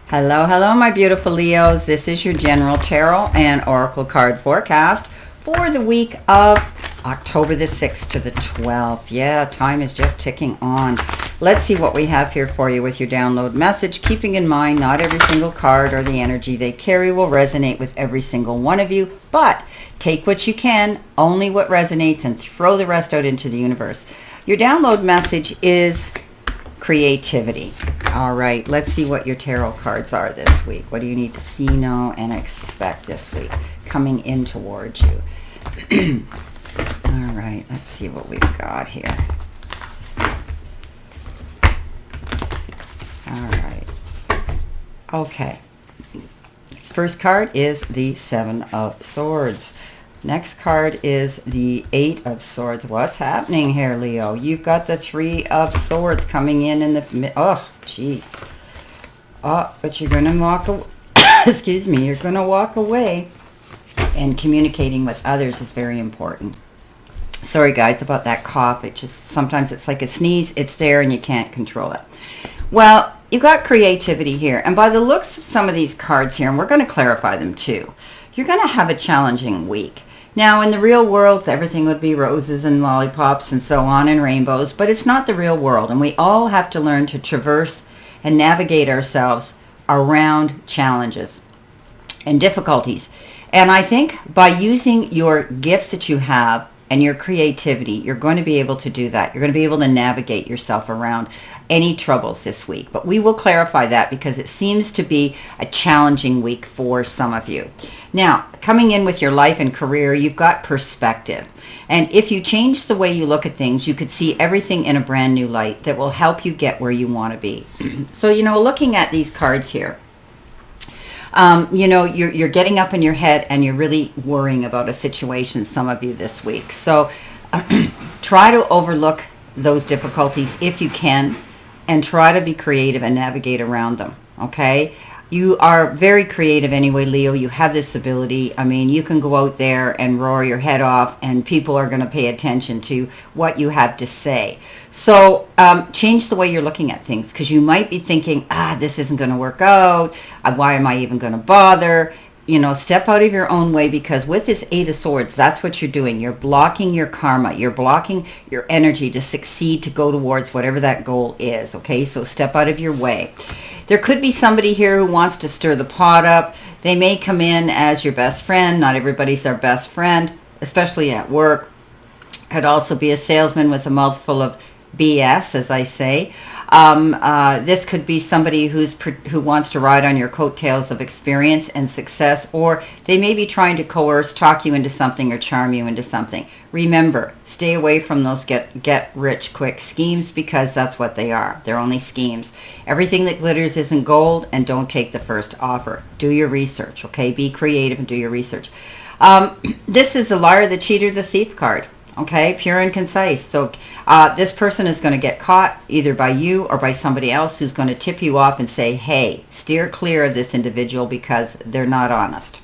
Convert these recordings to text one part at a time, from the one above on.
Hello, hello, my beautiful Leos. This is your general tarot and oracle card forecast for the week of October the 6th to the 12th. Yeah, time is just ticking on. Let's see what we have here for you with your download message, keeping in mind not every single card or the energy they carry will resonate with every single one of you, but take what you can, only what resonates, and throw the rest out into the universe. Your download message is creativity. All right, let's see what your tarot cards are this week. What do you need to see, know, and expect this week coming in towards you? All right, let's see what we've got here. All right. Okay. First card is the Seven of Swords. Next card is the Eight of Swords. What's happening here, Leo? You've got the Three of Swords coming in the... Oh, jeez. Oh, but you're going to walk away. Excuse me. You're going to walk away. And communicating with others is very important. Sorry, guys, about that cough. It just... Sometimes it's like a sneeze. It's there and you can't control it. Well, you've got creativity here. And by the looks of some of these cards here, and we're going to clarify them too, you're going to have a challenging week. Now, in the real world, everything would be roses and lollipops and so on and rainbows, but it's not the real world, and we all have to learn to traverse and navigate ourselves around challenges and difficulties. And I think by using your gifts that you have and your creativity, you're going to be able to do that. You're going to be able to navigate yourself around any troubles this week. But we will clarify that because it seems to be a challenging week for some of you. Now, coming in with your life and career, you've got perspective. And if you change the way you look at things, you could see everything in a brand new light that will help you get where you want to be. So, looking at these cards here, you're getting up in your head and you're really worrying about a situation, some of you this week. So try to overlook those difficulties if you can and try to be creative and navigate around them, okay? You are very creative anyway, Leo. You have this ability. I mean, you can go out there and roar your head off and people are going to pay attention to what you have to say. So change the way you're looking at things because you might be thinking, this isn't going to work out. Why am I even going to bother? Step out of your own way because with this Eight of Swords, that's what you're doing. You're blocking your karma. You're blocking your energy to succeed, to go towards whatever that goal is, okay? So step out of your way. There could be somebody here who wants to stir the pot up. They may come in as your best friend. Not everybody's our best friend, especially at work. Could also be a salesman with a mouthful of BS, as I say. This could be somebody who wants to ride on your coattails of experience and success, or they may be trying to coerce, talk you into something, or charm you into something. Remember, stay away from those get-rich-quick schemes because that's what they are. They're only schemes. Everything that glitters isn't gold, and don't take the first offer. Do your research, okay? Be creative and do your research. This is the liar, the cheater, the thief card. Okay, pure and concise. So this person is going to get caught either by you or by somebody else who's going to tip you off and say, hey, steer clear of this individual because they're not honest.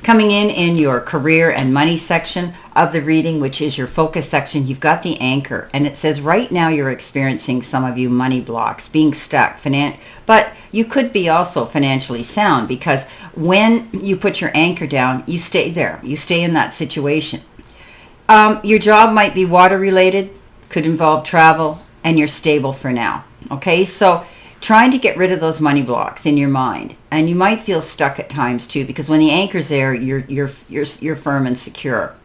Coming in your career and money section of the reading, which is your focus section, you've got the anchor. And it says right now you're experiencing, some of you, money blocks, being stuck. But you could be also financially sound because when you put your anchor down, you stay there. You stay in that situation. Your job might be water related, could involve travel, and you're stable for now. Okay, so trying to get rid of those money blocks in your mind, and you might feel stuck at times too, because when the anchor's there, you're firm and secure.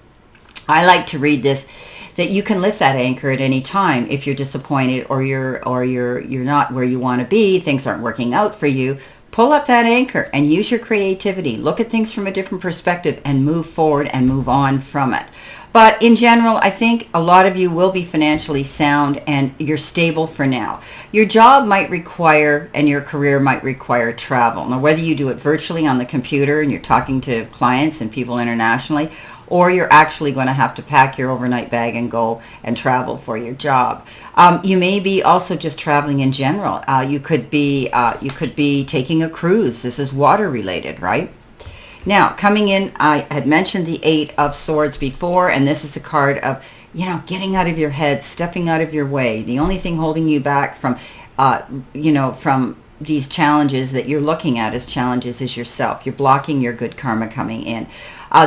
I like to read this that you can lift that anchor at any time if you're disappointed or you're not where you want to be. Things aren't working out for you. Pull up that anchor and use your creativity. Look at things from a different perspective and move forward and move on from it. But in general, I think a lot of you will be financially sound and you're stable for now. Your job might require and your career might require travel. Now, whether you do it virtually on the computer and you're talking to clients and people internationally, or you're actually going to have to pack your overnight bag and go and travel for your job. You may be also just traveling in general. You could be taking a cruise. This is water related, right? Now, coming in, I had mentioned the Eight of Swords before, and this is a card of, getting out of your head, stepping out of your way. The only thing holding you back from these challenges that you're looking at as challenges is yourself. You're blocking your good karma coming in.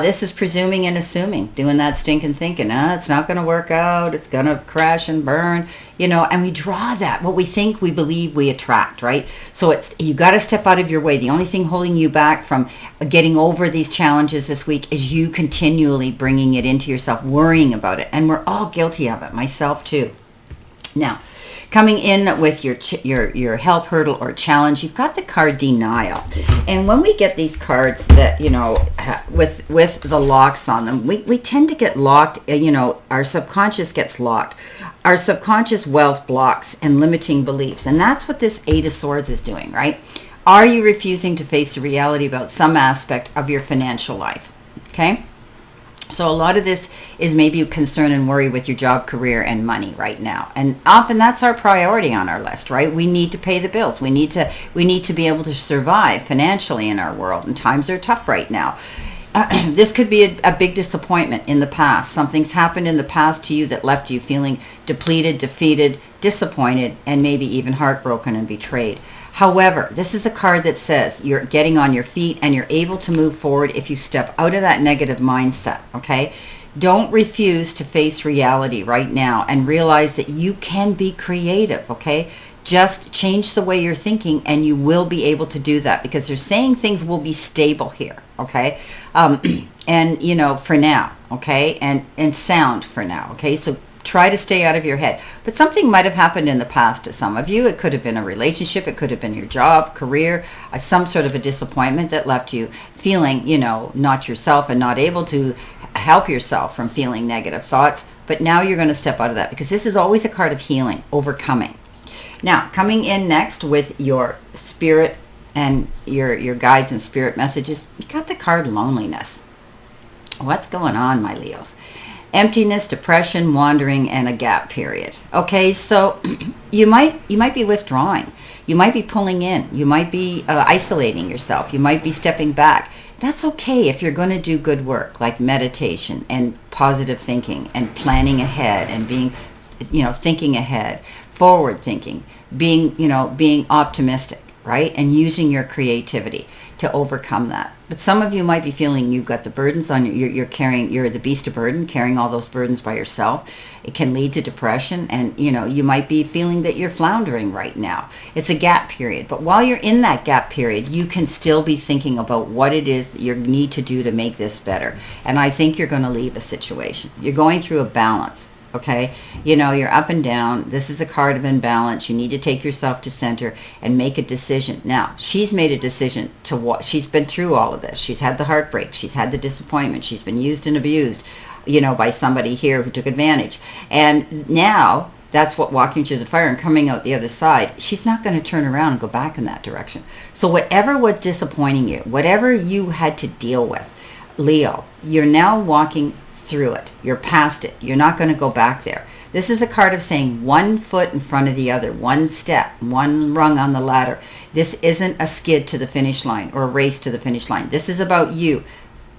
This is presuming and assuming, doing that stinking thinking. It's not going to work out. It's going to crash and burn, and we draw that. What we think, we believe, we attract, right? So you got to step out of your way. The only thing holding you back from getting over these challenges this week is you continually bringing it into yourself, worrying about it. And we're all guilty of it, myself too. Now, coming in with your health hurdle or challenge, you've got the card denial. And when we get these cards that, with the locks on them, we tend to get locked, our subconscious gets locked. Our subconscious wealth blocks and limiting beliefs. And that's what this Eight of Swords is doing, right? Are you refusing to face the reality about some aspect of your financial life? Okay? So a lot of this is maybe concern and worry with your job, career, and money right now. And often that's our priority on our list, right? We need to pay the bills. We need to be able to survive financially in our world, and times are tough right now. This could be a big disappointment in the past. Something's happened in the past to you that left you feeling depleted, defeated, disappointed, and maybe even heartbroken and betrayed. However, this is a card that says you're getting on your feet and you're able to move forward if you step out of that negative mindset, okay? Don't refuse to face reality right now and realize that you can be creative, okay? Just change the way you're thinking and you will be able to do that, because they're saying things will be stable here, okay? And, for now, okay? And sound for now, okay? So try to stay out of your head. But something might have happened in the past to some of you. It could have been a relationship. It could have been your job, career, some sort of a disappointment that left you feeling, not yourself and not able to help yourself from feeling negative thoughts. But now you're going to step out of that, because this is always a card of healing, overcoming. Now, coming in next with your spirit and your guides and spirit messages, you got the card loneliness. What's going on, my Leos? Emptiness, depression, wandering, and a gap period. Okay, so you might be withdrawing. You might be pulling in. You might be isolating yourself. You might be stepping back. That's okay if you're going to do good work like meditation and positive thinking and planning ahead and being, thinking ahead, forward thinking, being optimistic, right? And using your creativity to overcome that. But some of you might be feeling you've got the burdens on you. You're the beast of burden, carrying all those burdens by yourself. It can lead to depression, and you might be feeling that you're floundering right now. It's a gap period. But while you're in that gap period, you can still be thinking about what it is that you need to do to make this better. And I think you're going to leave a situation. You're going through a balance. Okay, you're up and down. This is a card of imbalance. You need to take yourself to center and make a decision. Now, she's made a decision to what she's been through all of this. She's had the heartbreak. She's had the disappointment. She's been used and abused, by somebody here who took advantage. And now that's what walking through the fire and coming out the other side, she's not going to turn around and go back in that direction. So whatever was disappointing you, whatever you had to deal with, Leo, you're now walking through it. You're past it. You're not going to go back there. This is a card of saying one foot in front of the other, one step, one rung on the ladder. This isn't a skid to the finish line or a race to the finish line. This is about you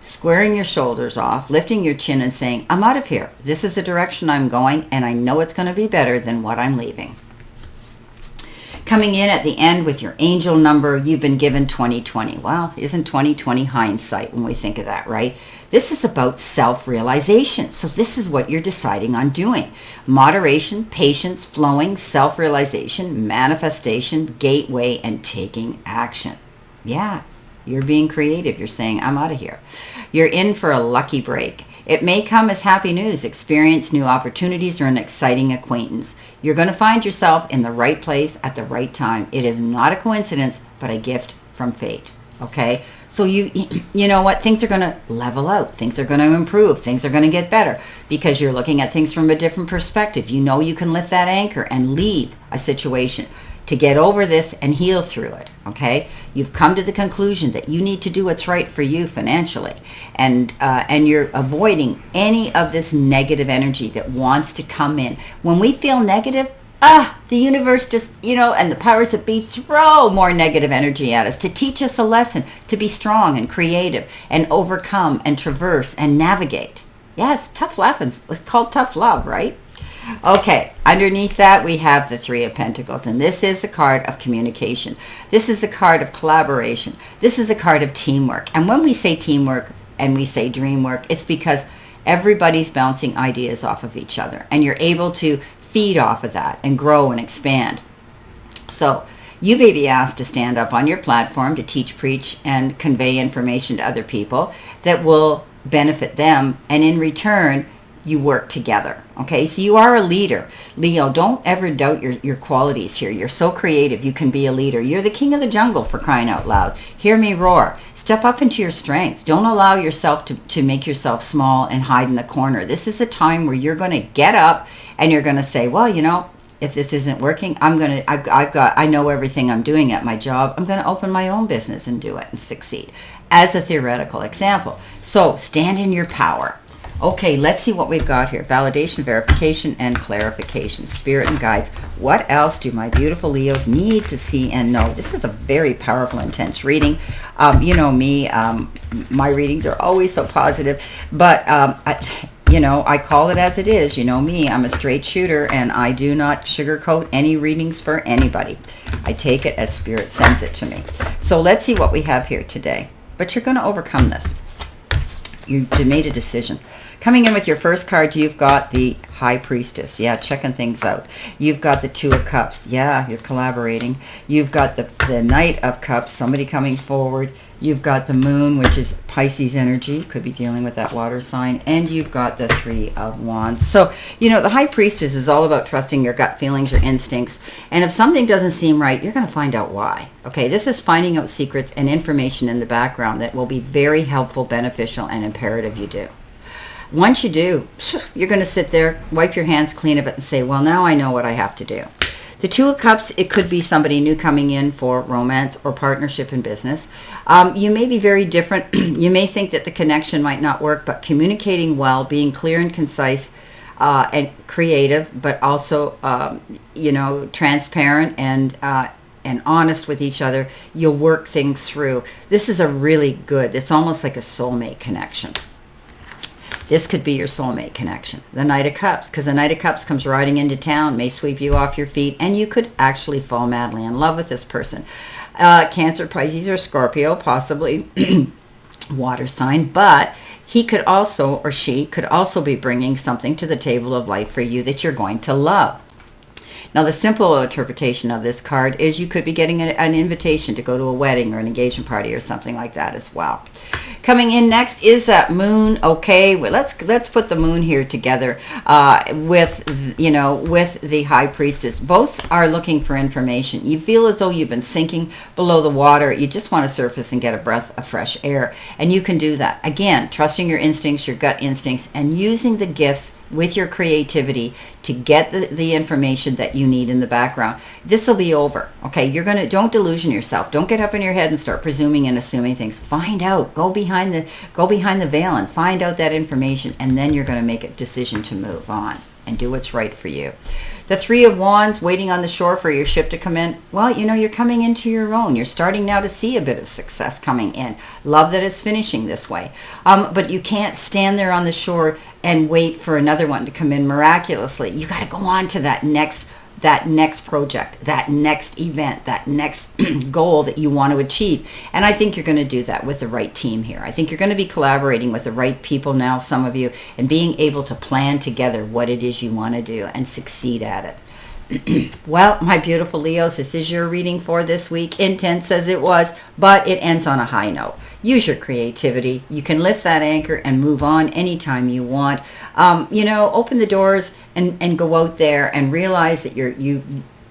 squaring your shoulders off, lifting your chin and saying, I'm out of here. This is the direction I'm going, and I know it's going to be better than what I'm leaving. Coming in at the end with your angel number, you've been given 2020. Well, isn't 2020 hindsight when we think of that, right? This is about self-realization. So this is what you're deciding on doing. Moderation, patience, flowing, self-realization, manifestation, gateway, and taking action. Yeah, you're being creative. You're saying, I'm out of here. You're in for a lucky break. It may come as happy news, experience new opportunities, or an exciting acquaintance. You're going to find yourself in the right place at the right time. It is not a coincidence, but a gift from fate. Okay? So you know what? Things are going to level out. Things are going to improve. Things are going to get better because you're looking at things from a different perspective. You know you can lift that anchor and leave a situation to get over this and heal through it, okay? You've come to the conclusion that you need to do what's right for you financially, and you're avoiding any of this negative energy that wants to come in. When we feel negative, the universe just, and the powers that be throw more negative energy at us to teach us a lesson, to be strong and creative and overcome and traverse and navigate. Yeah, it's tough love. It's called tough love, right? Okay, underneath that we have the Three of Pentacles, and this is a card of communication. This is a card of collaboration. This is a card of teamwork. And when we say teamwork and we say dream work, it's because everybody's bouncing ideas off of each other, and you're able to feed off of that and grow and expand. So you may be asked to stand up on your platform to teach, preach, and convey information to other people that will benefit them, and in return you work together. Okay, so you are a leader. Leo, don't ever doubt your qualities here. You're so creative. You can be a leader. You're the king of the jungle, for crying out loud. Hear me roar. Step up into your strength. Don't allow yourself to make yourself small and hide in the corner. This is a time where you're going to get up and you're going to say, well, you know, if this isn't working, I know everything I'm doing at my job. I'm going to open my own business and do it and succeed, as a theoretical example. So stand in your power. Okay, let's see what we've got here. Validation, verification, and clarification. Spirit and guides. What else do my beautiful Leos need to see and know? This is a very powerful, intense reading. You know me, my readings are always so positive, but I call it as it is. You know me, I'm a straight shooter, and I do not sugarcoat any readings for anybody. I take it as Spirit sends it to me. So let's see what we have here today. But you're going to overcome this. You made a decision. Coming in with your first card, you've got the High Priestess. Yeah, checking things out. You've got the Two of Cups. Yeah, you're collaborating. You've got the Knight of Cups, somebody coming forward. You've got the Moon, which is Pisces energy. Could be dealing with that water sign. And you've got the Three of Wands. So, you know, the High Priestess is all about trusting your gut feelings, your instincts. And if something doesn't seem right, you're going to find out why. Okay, this is finding out secrets and information in the background that will be very helpful, beneficial, and imperative you do. Once you do, you're going to sit there, wipe your hands clean of it, and say, well, now I know what I have to do. The Two of Cups, it could be somebody new coming in for romance or partnership in business. You may be very different. You may think that the connection might not work, but communicating well, being clear and concise and creative, but also, transparent and honest with each other, you'll work things through. This is a really good, it's almost like a soulmate connection. This could be your soulmate connection. The Knight of Cups, because the Knight of Cups comes riding into town, may sweep you off your feet, and you could actually fall madly in love with this person. Cancer, Pisces, or Scorpio, possibly water sign, but he could also, or she could also be bringing something to the table of life for you that you're going to love. Now, the simple interpretation of this card is you could be getting an invitation to go to a wedding or an engagement party or something like that as well. Coming in next is that Moon. Okay, well, let's put the Moon here together with the High Priestess. Both are looking for information. You feel as though you've been sinking below the water. You just want to surface and get a breath of fresh air, and you can do that. Again, trusting your instincts, your gut instincts, and using the gifts with your creativity to get the information that you need in the background. This will be over. Okay, don't delusion yourself. Don't get up in your head and start presuming and assuming things. Find out. Go behind the veil and find out that information, and then you're going to make a decision to move on and do what's right for you. The Three of Wands, waiting on the shore for your ship to come in. Well, you're coming into your own. You're starting now to see a bit of success coming in. Love that it's finishing this way. But you can't stand there on the shore and wait for another one to come in miraculously. You got to go on to that next project, that next event, that next goal that you want to achieve. And I think you're going to do that with the right team here. I think you're going to be collaborating with the right people now, some of you, and being able to plan together what it is you want to do and succeed at it. Well, my beautiful Leos, this is your reading for this week. Intense as it was, but it ends on a high note. Use your creativity. You can lift that anchor and move on anytime you want. Open the doors and go out there and realize that you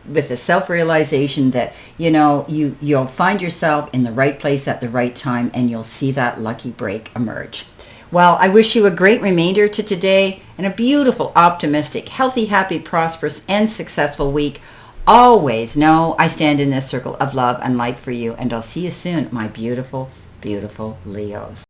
with the self-realization that you'll find yourself in the right place at the right time, and you'll see that lucky break emerge. Well, I wish you a great remainder to today and a beautiful, optimistic, healthy, happy, prosperous, and successful week. Always know I stand in this circle of love and light for you, and I'll see you soon, my beautiful, beautiful Leos.